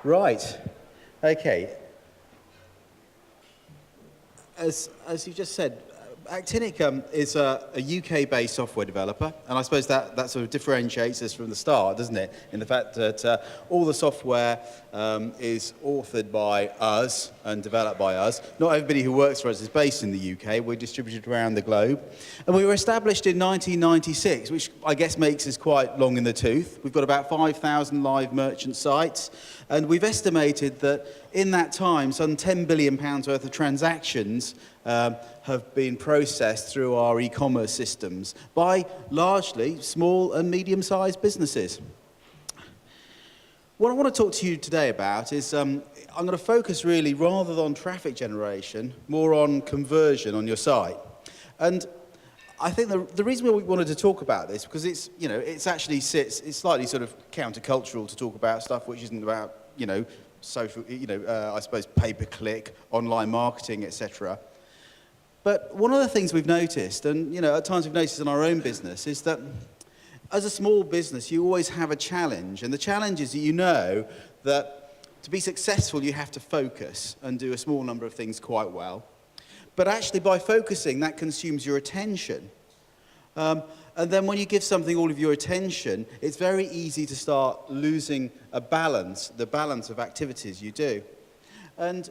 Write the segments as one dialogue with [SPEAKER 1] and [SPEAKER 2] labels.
[SPEAKER 1] Right. Okay. As you just said, Actinic is a UK-based software developer, and I suppose that sort of differentiates us from the start, doesn't it? In the fact that all the software is authored by us and developed by us. Not everybody who works for us is based in the UK. We're distributed around the globe. And we were established in 1996, which I guess makes us quite long in the tooth. We've got about 5,000 live merchant sites, and we've estimated that in that time, some £10 billion worth of transactions have been processed through our e-commerce systems by largely small and medium-sized businesses. What I want to talk to you today about is I'm going to focus really, rather than on traffic generation, more on conversion on your site. And I think the reason we wanted to talk about this, because it's, you know, it's slightly sort of countercultural to talk about stuff which isn't about, you know, social, you know, I suppose pay-per-click, online marketing, etc. But one of the things we've noticed, and, you know, at times we've noticed in our own business, is that as a small business, you always have a challenge. And the challenge is that you know that to be successful, you have to focus and do a small number of things quite well. But actually, by focusing, that consumes your attention. And then when you give something all of your attention, it's very easy to start losing the balance of activities you do. And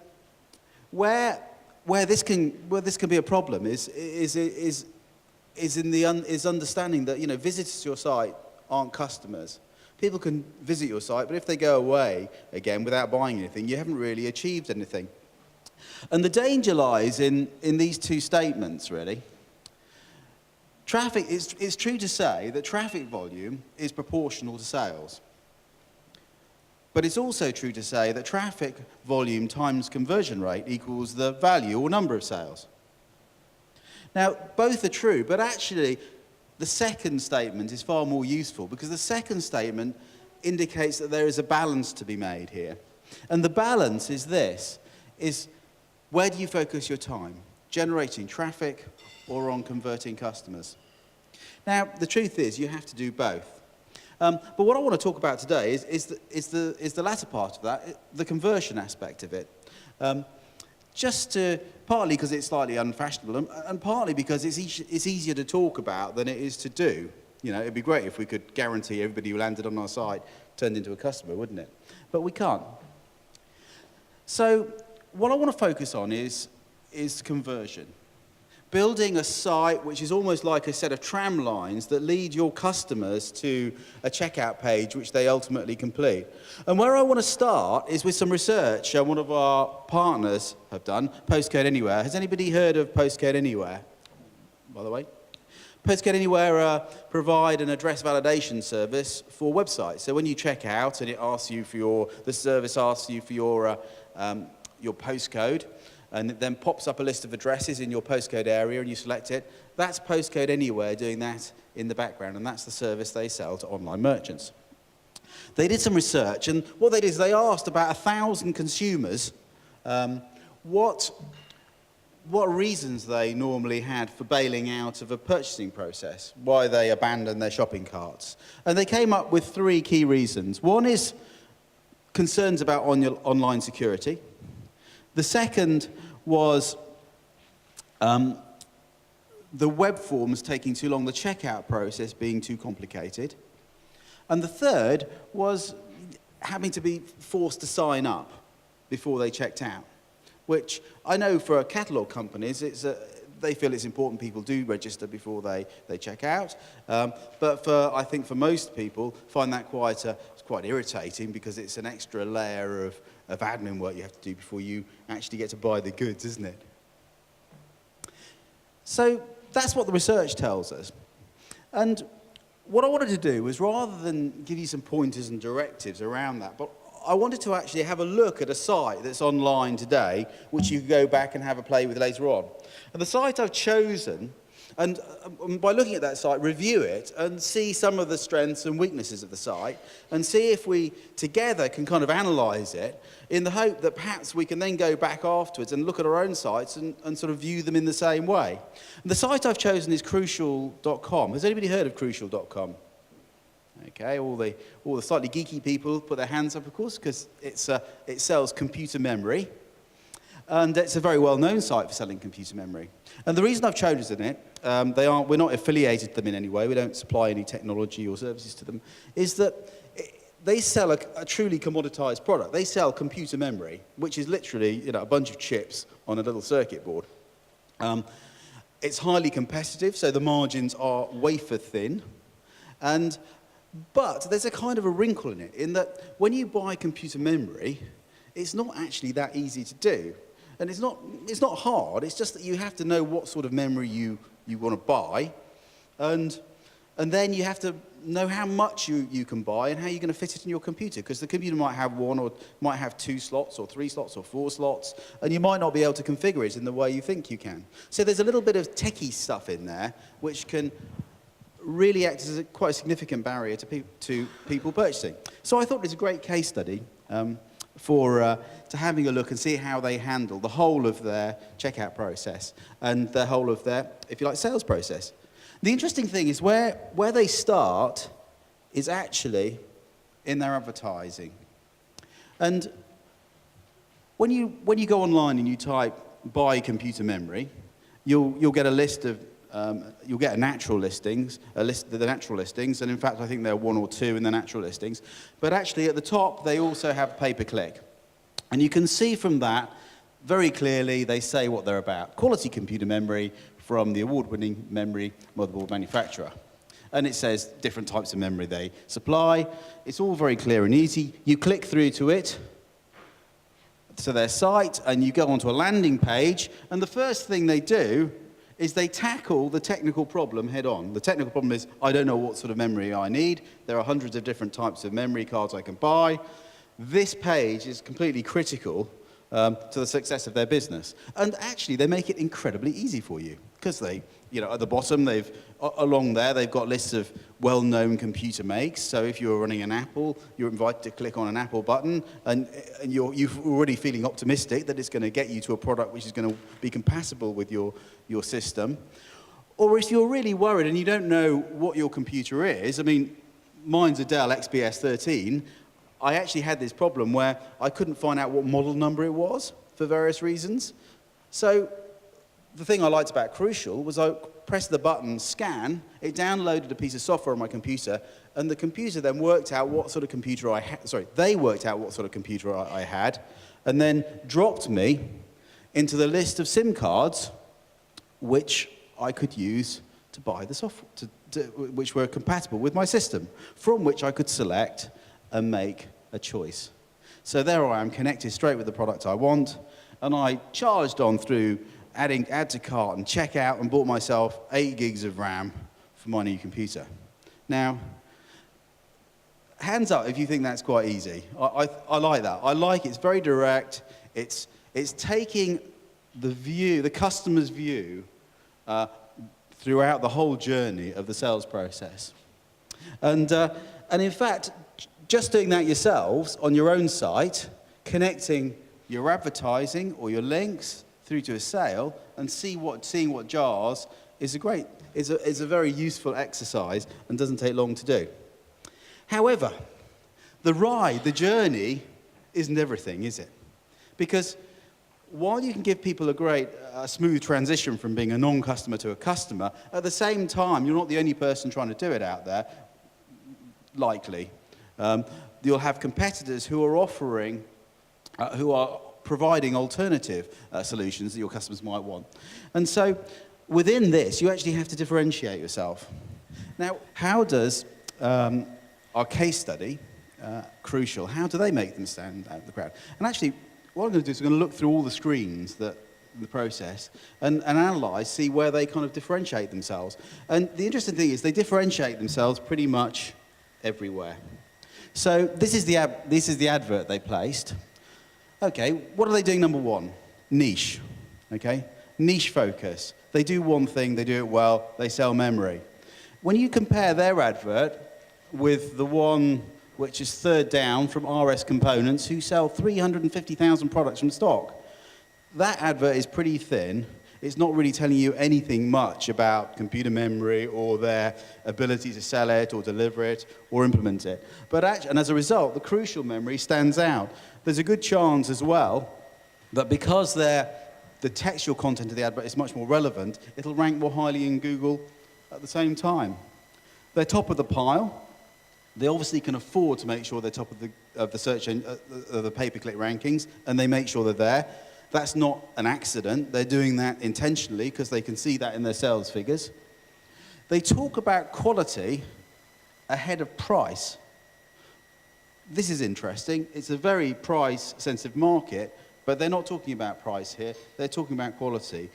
[SPEAKER 1] where this can be a problem is understanding that, you know, visitors to your site aren't customers. People can visit your site, but if they go away again without buying anything, you haven't really achieved anything. And the danger lies in these two statements, really. It's true to say that traffic volume is proportional to sales. But it's also true to say that traffic volume times conversion rate equals the value or number of sales. Now, both are true, but actually the second statement is far more useful, because the second statement indicates that there is a balance to be made here. And the balance is this, is where do you focus your time? Generating traffic or on converting customers? Now, the truth is you have to do both. But what I want to talk about today is the latter part of that, the conversion aspect of it. Partly because it's slightly unfashionable, and partly because it's easier to talk about than it is to do. You know, it'd be great if we could guarantee everybody who landed on our site turned into a customer, wouldn't it? But we can't. So what I want to focus on is conversion. Building a site which is almost like a set of tram lines that lead your customers to a checkout page which they ultimately complete. And where I want to start is with some research one of our partners have done, Postcode Anywhere. Has anybody heard of Postcode Anywhere, by the way? Postcode Anywhere provide an address validation service for websites. So when you check out and it asks you for the service asks you for your postcode, and it then pops up a list of addresses in your postcode area and you select it. That's Postcode Anywhere doing that in the background, and that's the service they sell to online merchants. They did some research, and what they did is they asked about 1,000 consumers what reasons they normally had for bailing out of a purchasing process, why they abandoned their shopping carts. And they came up with 3 key reasons. One is concerns about online security. The second was the web forms taking too long, the checkout process being too complicated. And the third was having to be forced to sign up before they checked out, which I know for catalogue companies, they feel it's important people do register before they check out. But I think for most people, find that it's quite irritating, because it's an extra layer of admin work you have to do before you actually get to buy the goods, isn't it? So that's what the research tells us. And what I wanted to do was, rather than give you some pointers and directives around that, but I wanted to actually have a look at a site that's online today, which you can go back and have a play with later on. And the site I've chosen, and by looking at that site, review it and see some of the strengths and weaknesses of the site, and see if we together can kind of analyse it, in the hope that perhaps we can then go back afterwards and look at our own sites and sort of view them in the same way. And the site I've chosen is crucial.com. Has anybody heard of crucial.com? Okay, all the slightly geeky people put their hands up, of course, because it sells computer memory. And it's a very well-known site for selling computer memory. And the reason I've chosen it, we're not affiliated to them in any way, we don't supply any technology or services to them, is that they sell a truly commoditized product. They sell computer memory, which is literally a bunch of chips on a little circuit board. It's highly competitive, so the margins are wafer thin. But there's a kind of a wrinkle in it, in that when you buy computer memory, it's not actually that easy to do. And it's not hard, it's just that you have to know what sort of memory you want to buy, and then you have to know how much you can buy and how you're going to fit it in your computer, because the computer might have one or might have 2 slots or 3 slots or 4 slots, and you might not be able to configure it in the way you think you can. So there's a little bit of techie stuff in there which can really act as quite a significant barrier to people purchasing. So I thought it was a great case study to having a look and see how they handle the whole of their checkout process and the whole of their, if you like, sales process. The interesting thing is where they start is actually in their advertising. And when you go online and you type buy computer memory, you'll get a list of you'll get a natural listings, a list of the natural listings, and in fact I think there are 1 or 2 in the natural listings. But actually at the top they also have pay-per-click. And you can see from that very clearly they say what they're about. Quality computer memory from the award-winning memory motherboard manufacturer. And it says different types of memory they supply. It's all very clear and easy. You click through to it, to their site, and you go onto a landing page, and the first thing they do is they tackle the technical problem head on. The technical problem is, I don't know what sort of memory I need. There are hundreds of different types of memory cards I can buy. This page is completely critical to the success of their business. And actually, they make it incredibly easy for you, because they, at the bottom, along there, they've got lists of well-known computer makes. So if you're running an Apple, you're invited to click on an Apple button, and you're already feeling optimistic that it's going to get you to a product which is going to be compatible with your system. Or if you're really worried and you don't know what your computer is, I mean, mine's a Dell XPS 13. I actually had this problem where I couldn't find out what model number it was for various reasons. So the thing I liked about Crucial was I pressed the button, scan, it downloaded a piece of software on my computer, and the computer then worked out what sort of computer I had. Sorry, they worked out what sort of computer I had, and then dropped me into the list of SIM cards which I could use to buy the software, which were compatible with my system, from which I could select and make a choice. So there I am, connected straight with the product I want, and I charged on through adding add to cart and checkout and bought myself 8 gigs of RAM for my new computer. Now, hands up if you think that's quite easy. I like that. I like it. It's very direct. It's taking the customer's view throughout the whole journey of the sales process. And in fact, just doing that yourselves on your own site, connecting your advertising or your links through to a sale and seeing what jars is a very useful exercise and doesn't take long to do. However, the journey isn't everything, is it? Because while you can give people a smooth transition from being a non-customer to a customer, at the same time, you're not the only person trying to do it out there, likely. You'll have competitors who are providing alternative solutions that your customers might want. And so within this, you actually have to differentiate yourself. Now, how does our case study, Crucial, how do they make them stand out of the crowd? And actually, what I'm going to do is I'm going to look through all the screens in the process and analyze, see where they kind of differentiate themselves. And the interesting thing is they differentiate themselves pretty much everywhere. So this is the advert they placed. Okay, what are they doing, number 1? Niche, okay? Niche focus. They do one thing, they do it well, they sell memory. When you compare their advert with the one which is third down from RS Components, who sell 350,000 products from stock, that advert is pretty thin. It's not really telling you anything much about computer memory or their ability to sell it or deliver it or implement it. And as a result, the crucial memory stands out. There's a good chance as well that because the textual content of the advert is much more relevant, it'll rank more highly in Google at the same time. They're top of the pile. They obviously can afford to make sure they're top of the search of the pay-per-click rankings, and they make sure they're there. That's not an accident. They're doing that intentionally because they can see that in their sales figures. They talk about quality ahead of price. This is interesting. It's a very price-sensitive market, but they're not talking about price here. They're talking about quality.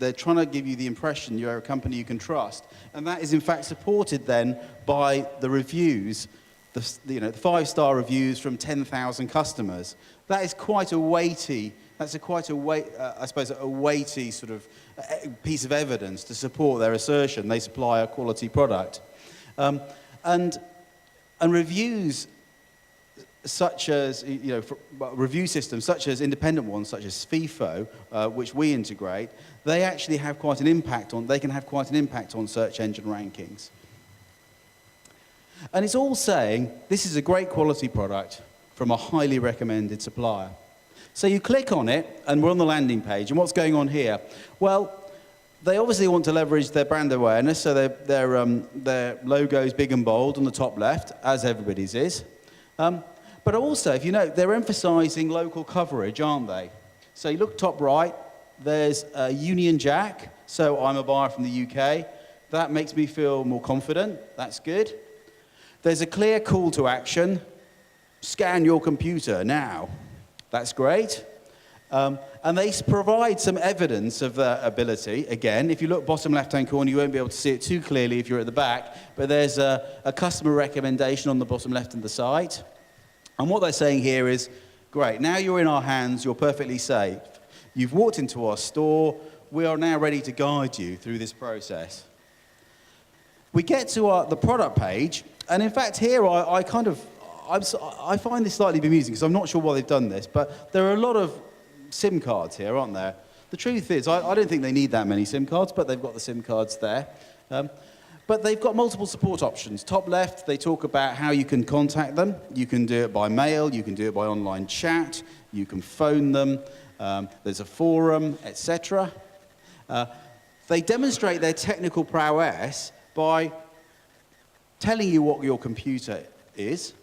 [SPEAKER 1] They're trying to give you the impression you're a company you can trust. And that is, in fact, supported then by the reviews, the 5-star reviews from 10,000 customers. That is quite a weighty, I suppose, a weighty sort of piece of evidence to support their assertion they supply a quality product. And reviews such as, review systems such as independent ones, such as FIFO, which we integrate, they actually have quite an impact on, they can have quite an impact on search engine rankings. And it's all saying, this is a great quality product from a highly recommended supplier. So you click on it, and we're on the landing page, and what's going on here? Well, they obviously want to leverage their brand awareness, so their logo's big and bold on the top left, as everybody's is. But also, if you know, they're emphasizing local coverage, aren't they? So you look top right, there's Union Jack, so I'm a buyer from the UK. That makes me feel more confident, that's good. There's a clear call to action, scan your computer now. That's great. And they provide some evidence of their ability. Again, if you look bottom left-hand corner, you won't be able to see it too clearly if you're at the back, but there's a customer recommendation on the bottom left of the site. And what they're saying here is, great, now you're in our hands, you're perfectly safe. You've walked into our store, we are now ready to guide you through this process. We get to the product page, and in fact here I find this slightly bemusing because I'm not sure why they've done this, but there are a lot of SIM cards here, aren't there? The truth is, I don't think they need that many SIM cards, but they've got the SIM cards there. But they've got multiple support options. Top left, they talk about how you can contact them. You can do it by mail, you can do it by online chat, you can phone them, there's a forum, etc. They demonstrate their technical prowess by telling you what your computer is,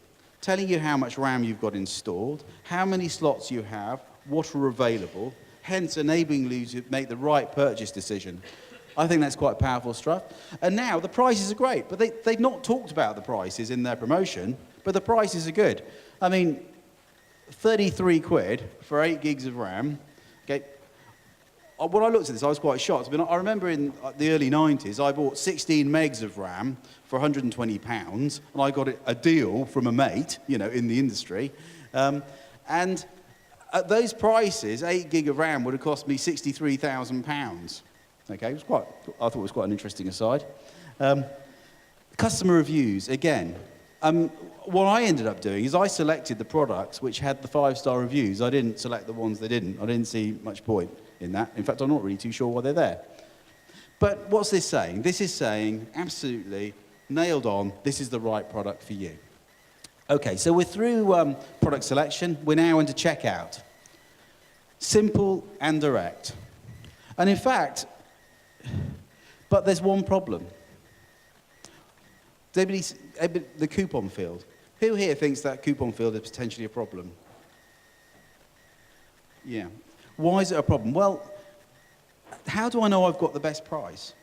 [SPEAKER 1] telling you how much RAM you've got installed, how many slots you have, what are available, hence enabling you to make the right purchase decision. I think that's quite powerful stuff. And now the prices are great, but they've not talked about the prices in their promotion, but the prices are good. I mean, 33 quid for 8 gigs of RAM. Okay. When I looked at this, I was quite shocked. I mean, I remember in the early 90s, I bought 16 megs of RAM for £120, and I got a deal from a mate, in the industry. And at those prices, 8 gig of RAM would have cost me £63,000. Okay, I thought it was quite an interesting aside. Customer reviews, again. What I ended up doing is I selected the products which had the 5-star reviews. I didn't select the ones that didn't. I didn't see much point in that. In fact, I'm not really too sure why they're there. But what's this saying? This is saying, absolutely, nailed on, this is the right product for you. Okay, so we're through product selection. We're now into checkout. Simple and direct. And in fact, but there's one problem. The coupon field. Who here thinks that coupon field is potentially a problem? Yeah. Why is it a problem? Well, how do I know I've got the best price?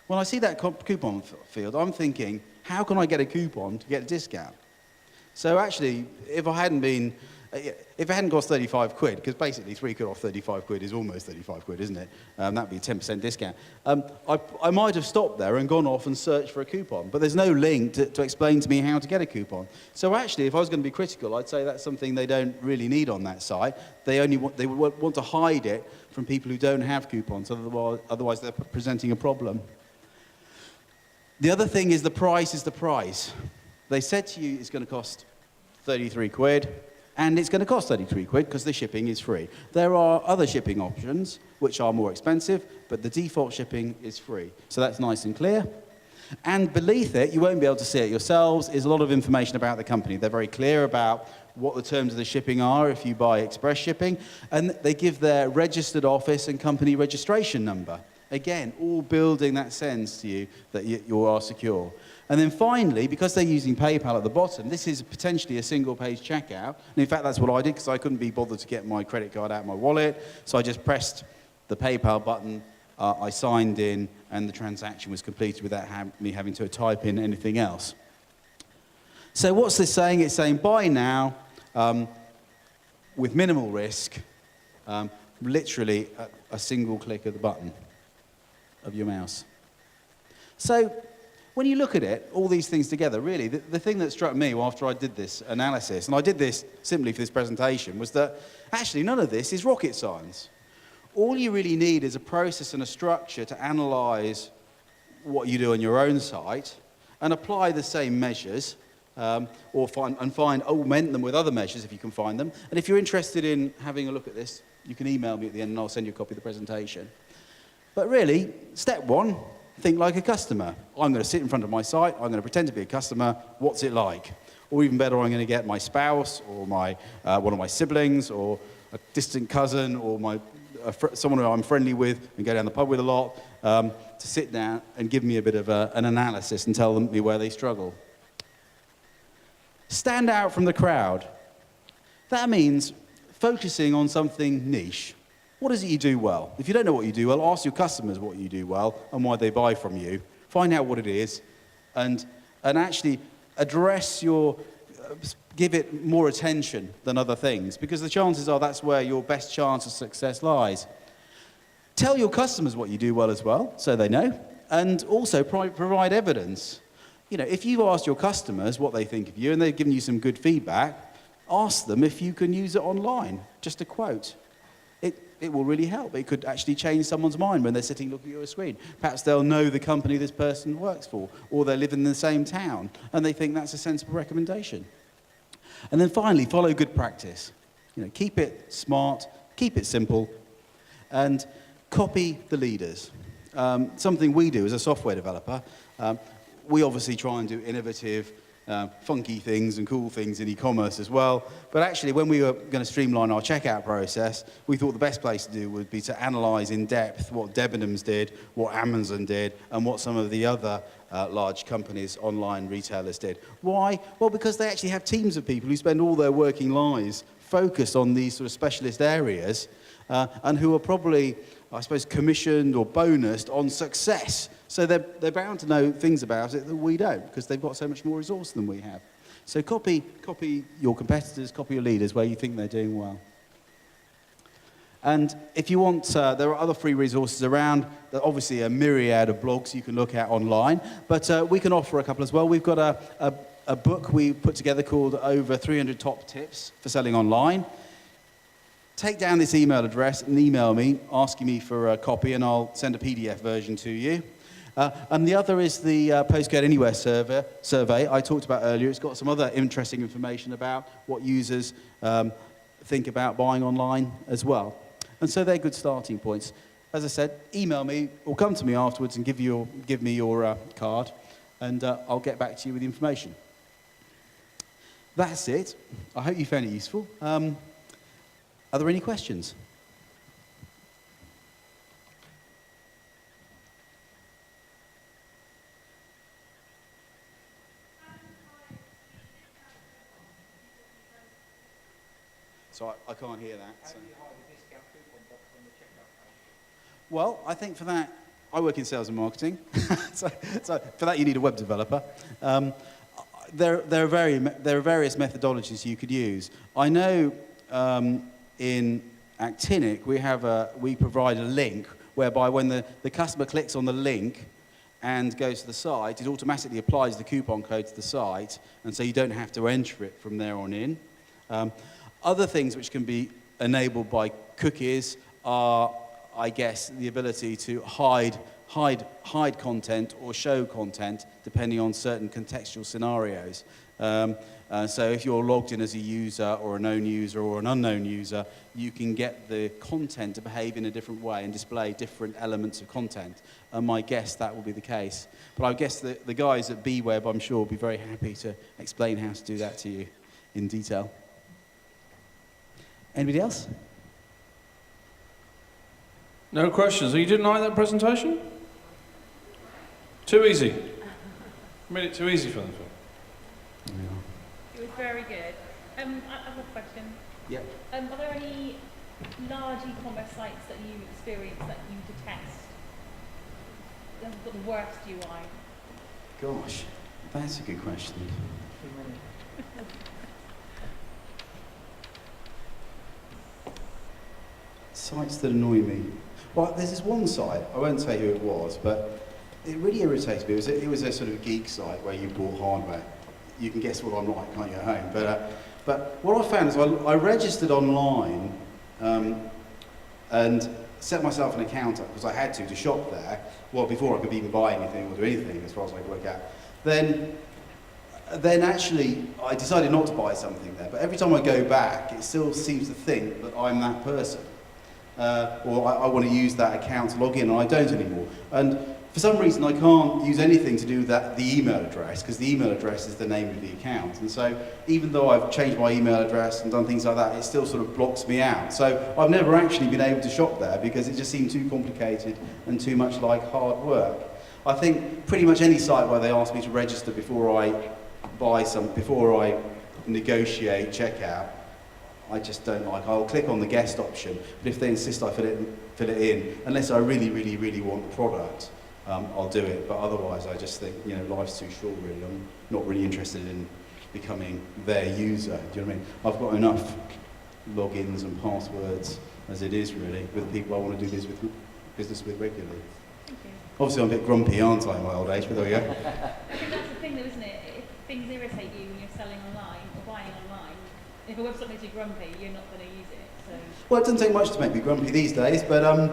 [SPEAKER 1] When I see that coupon field, I'm thinking, how can I get a coupon to get a discount? So actually, if it hadn't cost 35 quid, because basically 3 quid off 35 quid is almost 35 quid, isn't it? That'd be a 10% discount. I might have stopped there and gone off and searched for a coupon, but there's no link to explain to me how to get a coupon. So actually, if I was going to be critical, I'd say that's something they don't really need on that site. They would want to hide it from people who don't have coupons, otherwise they're presenting a problem. The other thing is the price is the price. They said to you it's going to cost 33 quid. And it's going to cost 33 quid because the shipping is free. There are other shipping options which are more expensive, but the default shipping is free. So that's nice and clear. And beneath it, you won't be able to see it yourselves, is a lot of information about the company. They're very clear about what the terms of the shipping are if you buy express shipping, and they give their registered office and company registration number. Again, all building that sense to you that you are secure. And then finally, because they're using PayPal at the bottom, this is potentially a single-page checkout. And in fact, that's what I did, because I couldn't be bothered to get my credit card out of my wallet. So I just pressed the PayPal button, I signed in, and the transaction was completed without me having to type in anything else. So what's this saying? It's saying buy now with minimal risk, literally a single click of the button of your mouse. So when you look at it, all these things together, really, the thing that struck me after I did this analysis, and I did this simply for this presentation, was that actually none of this is rocket science. All you really need is a process and a structure to analyze what you do on your own site and apply the same measures, augment them with other measures if you can find them. And if you're interested in having a look at this, you can email me at the end and I'll send you a copy of the presentation. But really, step one, think like a customer. I'm going to sit in front of my site, I'm going to pretend to be a customer, what's it like? Or even better, I'm going to get my spouse or one of my siblings or a distant cousin or someone who I'm friendly with and go down the pub with a lot to sit down and give me a bit of an analysis and tell me where they struggle. Stand out from the crowd. That means focusing on something niche. What is it you do well? If you don't know what you do well, ask your customers what you do well and why they buy from you. Find out what it is and actually give it more attention than other things, because the chances are that's where your best chance of success lies. Tell your customers what you do well as well, so they know, and also provide evidence. You know, if you ask your customers what they think of you and they've given you some good feedback, ask them if you can use it online, just a quote. It will really help. It could actually change someone's mind when they're sitting looking at your screen. Perhaps they'll know the company this person works for, or they live in the same town, and they think that's a sensible recommendation. And then finally, follow good practice. You know, keep it smart, keep it simple, and copy the leaders. Something we do as a software developer, we obviously try and do innovative, funky things and cool things in e-commerce as well. But actually, when we were going to streamline our checkout process, we thought the best place to do would be to analyze in depth what Debenhams did, what Amazon did, and what some of the other large companies, online retailers did. Why? Well, because they actually have teams of people who spend all their working lives focused on these sort of specialist areas and who are probably, I suppose, commissioned or bonused on success. So they're bound to know things about it that we don't, because they've got so much more resource than we have. So copy your competitors, copy your leaders where you think they're doing well. And if you want, there are other free resources around. There are obviously a myriad of blogs you can look at online, but we can offer a couple as well. We've got a book we put together called Over 300 Top Tips for Selling Online. Take down this email address and email me, asking me for a copy, and I'll send a PDF version to you. And the other is the Postcode Anywhere survey I talked about earlier. It's got some other interesting information about what users think about buying online as well. And so they're good starting points. As I said, email me or come to me afterwards and give me your card, and I'll get back to you with the information. That's it. I hope you found it useful. Are there any questions? So I can't hear that. So. Well, I think for that, I work in sales and marketing. so for that, you need a web developer. There are various methodologies you could use. I know in Actinic, we provide a link whereby when the customer clicks on the link and goes to the site, it automatically applies the coupon code to the site, and so you don't have to enter it from there on in. Other things which can be enabled by cookies are, I guess, the ability to hide hide content or show content depending on certain contextual scenarios. So if you're logged in as a user or a known user or an unknown user, you can get the content to behave in a different way and display different elements of content. And my guess that will be the case. But I guess the guys at BWeb, I'm sure, will be very happy to explain how to do that to you in detail. Anybody else?
[SPEAKER 2] No questions. You didn't like that presentation? Too easy. Made it too easy for them.
[SPEAKER 1] Yeah.
[SPEAKER 3] It was very good. I have a question.
[SPEAKER 1] Yeah.
[SPEAKER 3] Are there any large e-commerce sites that you experience that you detest? That have got the worst UI?
[SPEAKER 1] Gosh, that's a good question. Sites that annoy me. Well, there's this one site, I won't say who it was, but it really irritates me. It was a sort of geek site where you bought hardware. You can guess what I'm like, can't you, at home? But what I found is I registered online and set myself an account up because I had to shop there. Well, before I could even buy anything or do anything as far as I could work out. Then actually I decided not to buy something there. But every time I go back, it still seems to think that I'm that person. Or I want to use that account to log in, and I don't anymore. And for some reason, I can't use anything to do with the email address, because the email address is the name of the account. And so even though I've changed my email address and done things like that, it still sort of blocks me out. So I've never actually been able to shop there because it just seemed too complicated and too much like hard work. I think pretty much any site where they ask me to register before I before I negotiate checkout, I just don't like. I'll click on the guest option, but if they insist I fill it in, unless I really, really, really want the product, I'll do it. But otherwise, I just think, life's too short, really. I'm not really interested in becoming their user. Do you know what I mean? I've got enough logins and passwords as it is, really, with the people I want to do business with regularly.
[SPEAKER 3] Okay.
[SPEAKER 1] Obviously, I'm a bit grumpy, aren't I, in my old age, but there we go.
[SPEAKER 3] I think that's the thing, though, isn't it? If things irritate you when you're selling online or buying online, if a website makes you grumpy, you're not going to use it. So.
[SPEAKER 1] Well, it doesn't take much to make me grumpy these days, but I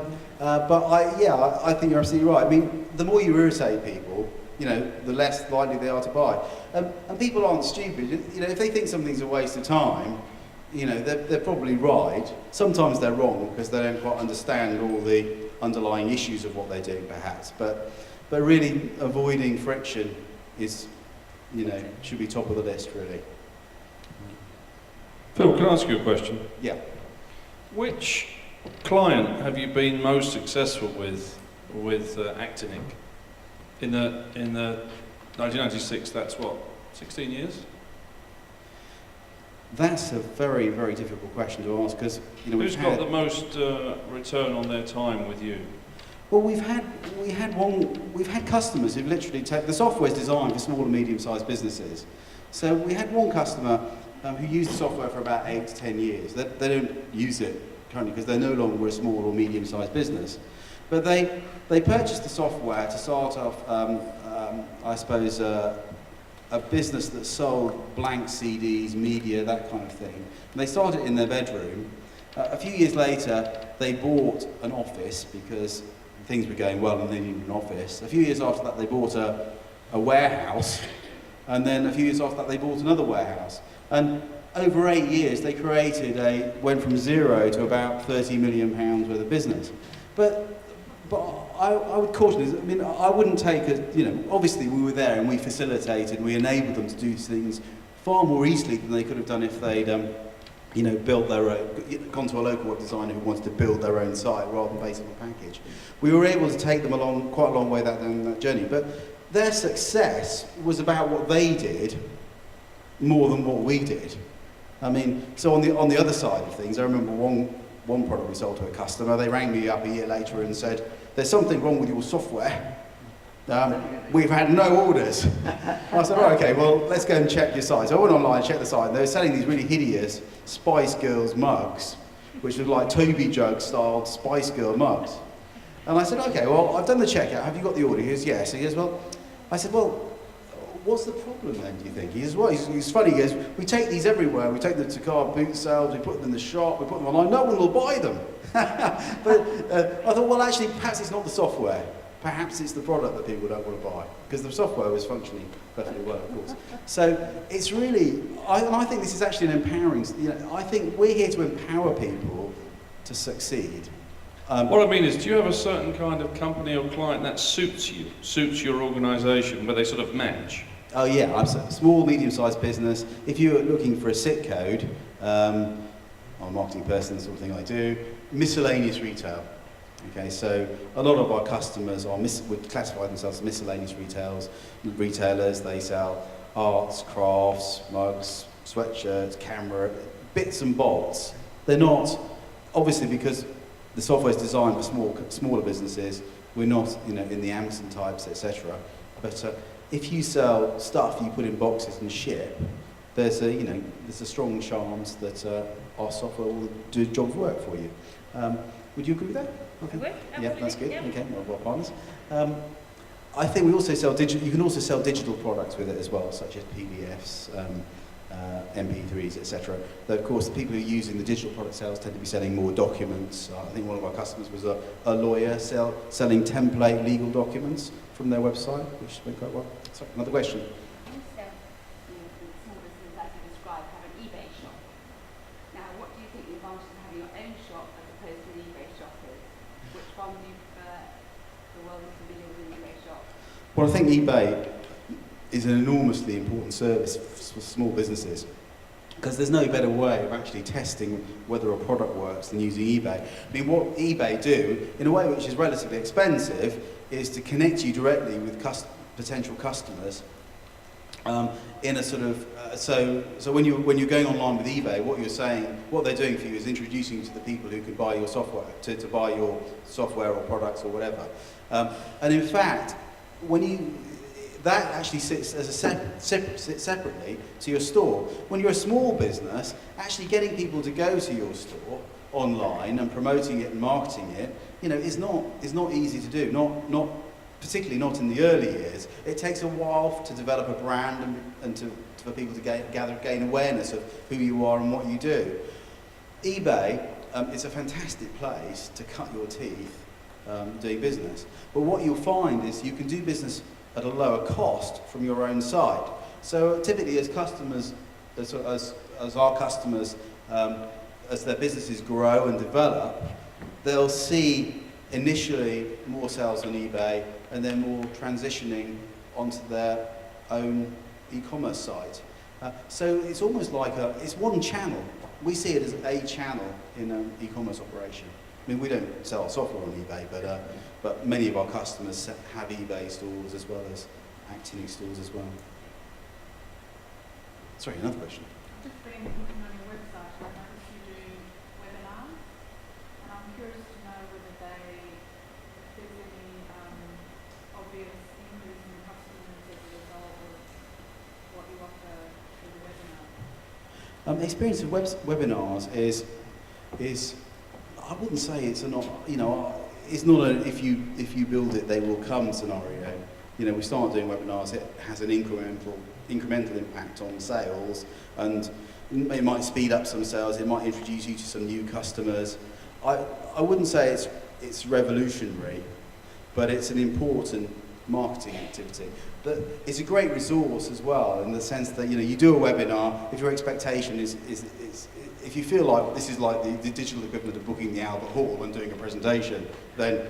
[SPEAKER 1] think you're absolutely right. I mean, the more you irritate people, the less likely they are to buy. And people aren't stupid. If they think something's a waste of time, they're probably right. Sometimes they're wrong because they don't quite understand all the underlying issues of what they're doing, perhaps. But really, avoiding friction is, should be top of the list, really.
[SPEAKER 2] Phil, can I ask you a question?
[SPEAKER 1] Yeah.
[SPEAKER 2] Which client have you been most successful with Actinic? In the 1996, that's what, 16 years?
[SPEAKER 1] That's a very, very difficult question to ask because
[SPEAKER 2] who's got the most return on their time with you?
[SPEAKER 1] Well, we've had customers who've literally taken the software's designed for small and medium-sized businesses. So we had one customer who used the software for about 8 to 10 years. They don't use it currently because they're no longer a small or medium-sized business. But they purchased the software to start off, I suppose, a business that sold blank CDs, media, that kind of thing. And they started it in their bedroom. A few years later, they bought an office because things were going well and they needed an office. A few years after that, they bought a warehouse. And then a few years after that, they bought another warehouse. And over 8 years, they went from zero to about £30 million worth of business. But I would caution, I wouldn't take obviously we were there and we facilitated, we enabled them to do things far more easily than they could have done if they'd, built their own, gone to a local web designer who wanted to build their own site rather than base it on a package. We were able to take them along quite a long way down that journey, but their success was about what they did more than what we did. So on the other side of things, I remember one product we sold to a customer. They rang me up a year later and said, "There's something wrong with your software. We've had no orders." I said, "Oh, okay, well, let's go and check your site." So I went online and checked the site, and they were selling these really hideous Spice Girls mugs, which was like Toby Jug-styled Spice Girl mugs. And I said, "Okay, well, I've done the checkout. Have you got the order?" He goes, "Yes." He goes, I said, "Well, what's the problem then, do you think?" He says, "Well," he's funny, he goes, "We take these everywhere. We take them to car boot sales, we put them in the shop, we put them online, no one will buy them." But I thought, well, actually, perhaps it's not the software. perhaps it's the product that people don't want to buy, because the software is functioning perfectly well, of course. So it's really, I think this is actually an empowering, I think we're here to empower people to succeed.
[SPEAKER 2] What I mean is, do you have a certain kind of company or client that suits you, suits your organisation, where they sort of match?
[SPEAKER 1] Oh yeah, I'm a small, medium-sized business. If you're looking for a SIT code, I'm a marketing person, the sort of thing I do, miscellaneous retail. Okay, so a lot of our customers would classify themselves as miscellaneous retailers. They sell arts, crafts, mugs, sweatshirts, camera, bits and bobs. They're not, obviously, because the software is designed for smaller businesses. We're not, in the Amazon types, etc. But if you sell stuff you put in boxes and ship, there's a strong chance that our software will do the job's work for you. Would you agree with that? Okay.
[SPEAKER 3] I would,
[SPEAKER 1] Yeah, that's good.
[SPEAKER 3] yeah.
[SPEAKER 1] Okay, one of our partners. I think we also sell digital. You can also sell digital products with it as well, such as PDFs, MP3s, etc. Though, of course, the people who are using the digital product sales tend to be selling more documents. I think one of our customers was a lawyer selling template legal documents from their website, which went quite well. Sorry, another question.
[SPEAKER 4] Also, the small businesses, as you described, have an eBay shop. Now, what do you think the advantage of having your own shop as opposed to an eBay shop is? Which one do you prefer? The world is familiar with an eBay shop.
[SPEAKER 1] Well, I think eBay is an enormously important service for small businesses, because there's no better way of actually testing whether a product works than using eBay. I mean, what eBay do, in a way which is relatively expensive, is to connect you directly with potential customers in a sort of so when you're going online with eBay, what they're doing for you is introducing you to the people who could buy your software, to buy your software or products or whatever. And in fact, that actually sits as sits separately to your store. When you're a small business, actually getting people to go to your store online and promoting it and marketing it, is not easy to do. Not particularly not in the early years. It takes a while to develop a brand and for people to gain awareness of who you are and what you do. eBay is a fantastic place to cut your teeth doing business. But what you'll find is you can do business at a lower cost from your own site. So typically, as customers, as our customers, as their businesses grow and develop, they'll see initially more sales on eBay and then more transitioning onto their own e-commerce site. So it's almost like it's one channel. We see it as a channel in an e-commerce operation. I mean, we don't sell our software on eBay, but many of our customers have eBay stores as well as Actinic stores as well. Sorry, another question.
[SPEAKER 5] Just been looking on your website, I noticed you do webinars, and I'm curious to know whether if there's any obvious increase in customers as a result of what you offer through the webinar.
[SPEAKER 1] The experience of webinars is I wouldn't say it's it's not a if you build it they will come scenario. We start doing webinars, it has an incremental impact on sales, and it might speed up some sales, it might introduce you to some new customers. I wouldn't say it's revolutionary, but it's an important marketing activity. But it's a great resource as well, in the sense that you do a webinar, if your expectation is if you feel like this is like the digital equivalent of booking the Albert Hall and doing a presentation, then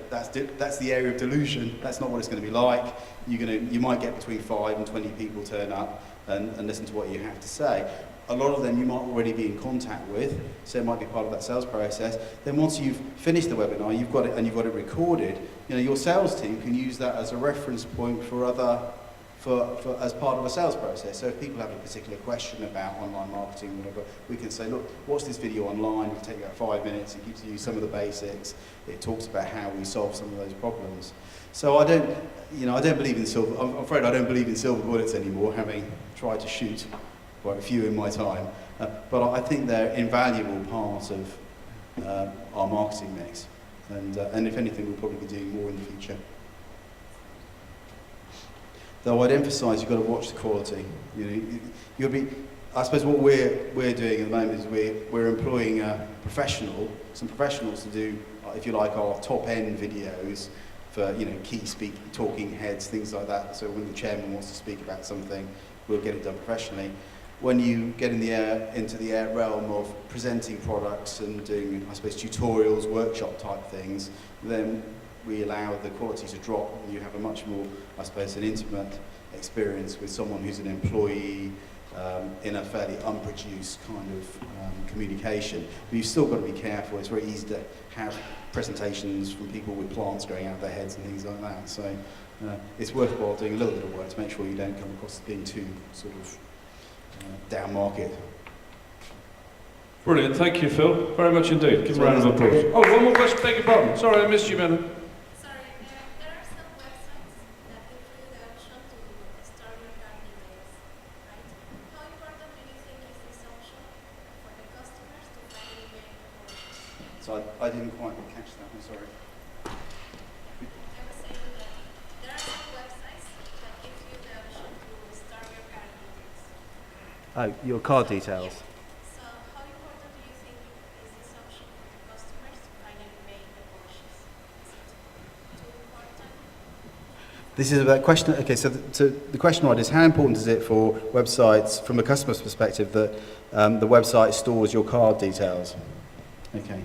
[SPEAKER 1] that's the area of delusion. That's not what it's going to be like. You might get between 5 and 20 people turn up and listen to what you have to say. A lot of them you might already be in contact with, so it might be part of that sales process. Then once you've finished the webinar, you've got it recorded. Your sales team can use that as a reference point for as part of a sales process. So if people have a particular question about online marketing or whatever, we can say, look, watch this video online, it'll take you about 5 minutes, it gives you some of the basics, it talks about how we solve some of those problems. So I don't believe in I'm afraid I don't believe in silver bullets anymore, having tried to shoot quite a few in my time. But I think they're an invaluable part of our marketing mix. And if anything, we'll probably be doing more in the future. Though I'd emphasise you've got to watch the quality. I suppose what we're doing at the moment is we're employing some professionals to do, if you like, our top-end videos, for key talking heads, things like that. So when the chairman wants to speak about something, we'll get it done professionally. When you get into the realm of presenting products and doing, I suppose, tutorials, workshop type things, then we allow the quality to drop, and you have a much more, I suppose, an intimate experience with someone who's an employee in a fairly unproduced kind of communication. But you've still got to be careful. It's very easy to have presentations from people with plants growing out of their heads and things like that. So it's worthwhile doing a little bit of work to make sure you don't come across as being too sort of down market.
[SPEAKER 2] Brilliant, thank you, Phil. Very much indeed. Give a round of applause. Oh, one more question, beg your pardon. Sorry, I missed you, madam.
[SPEAKER 6] Sorry, there are some websites that include the option to store your card details, right? How important do you think is this option for the customers to find email information?
[SPEAKER 1] So I didn't quite catch that, I'm sorry.
[SPEAKER 6] I was saying that there are some websites that give you the option to store your card details.
[SPEAKER 1] Oh, your card details.
[SPEAKER 6] Yeah. So how important do you think is this option for the customers to finally make the purchase? Is it too important?
[SPEAKER 1] This is about question. Okay, so the question is how important is it for websites, from a customer's perspective, that the website stores your card details? Okay.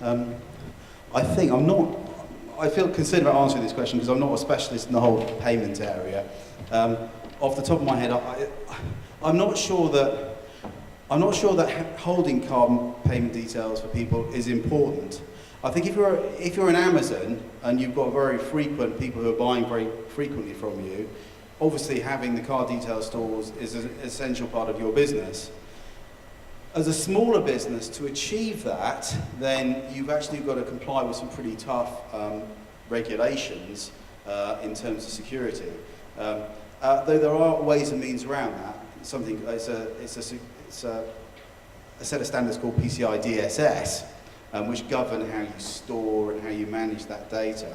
[SPEAKER 1] I feel concerned about answering this question because I'm not a specialist in the whole payment area. Off the top of my head, I'm not sure that holding card payment details for people is important. I think if you're an Amazon and you've got very frequent people who are buying very frequently from you, obviously having the card detail stores is an essential part of your business. As a smaller business, to achieve that, then you've actually got to comply with some pretty tough regulations in terms of security. Though there are ways and means around that. It's a set of standards called PCI DSS, which govern how you store and how you manage that data.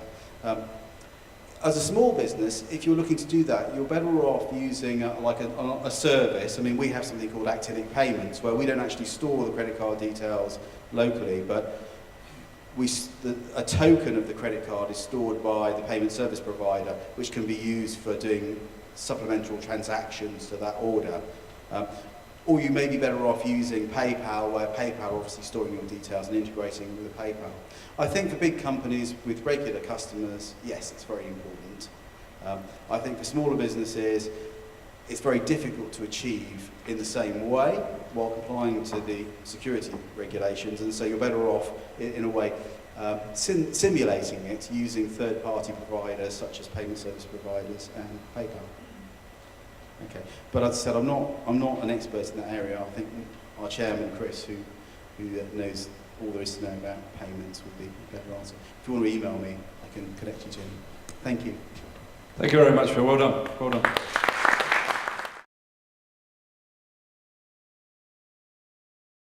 [SPEAKER 1] As a small business, if you're looking to do that, you're better off using a service. I mean, we have something called actinic payments, where we don't actually store the credit card details locally, but a token of the credit card is stored by the payment service provider, which can be used for doing supplemental transactions to that order. Or you may be better off using PayPal, where PayPal obviously storing your details and integrating with PayPal. I think for big companies with regular customers, yes, it's very important. I think for smaller businesses, it's very difficult to achieve in the same way while complying to the security regulations, and so you're better off, in a way, simulating it using third-party providers such as payment service providers and PayPal. Okay, but as I said, I'm not an expert in that area. I think our chairman, Chris, who knows all there is to know about payments, would be a better answer. If you want to email me, I can connect you to him. Thank you.
[SPEAKER 2] Thank you very much, Phil. Well done. Well done.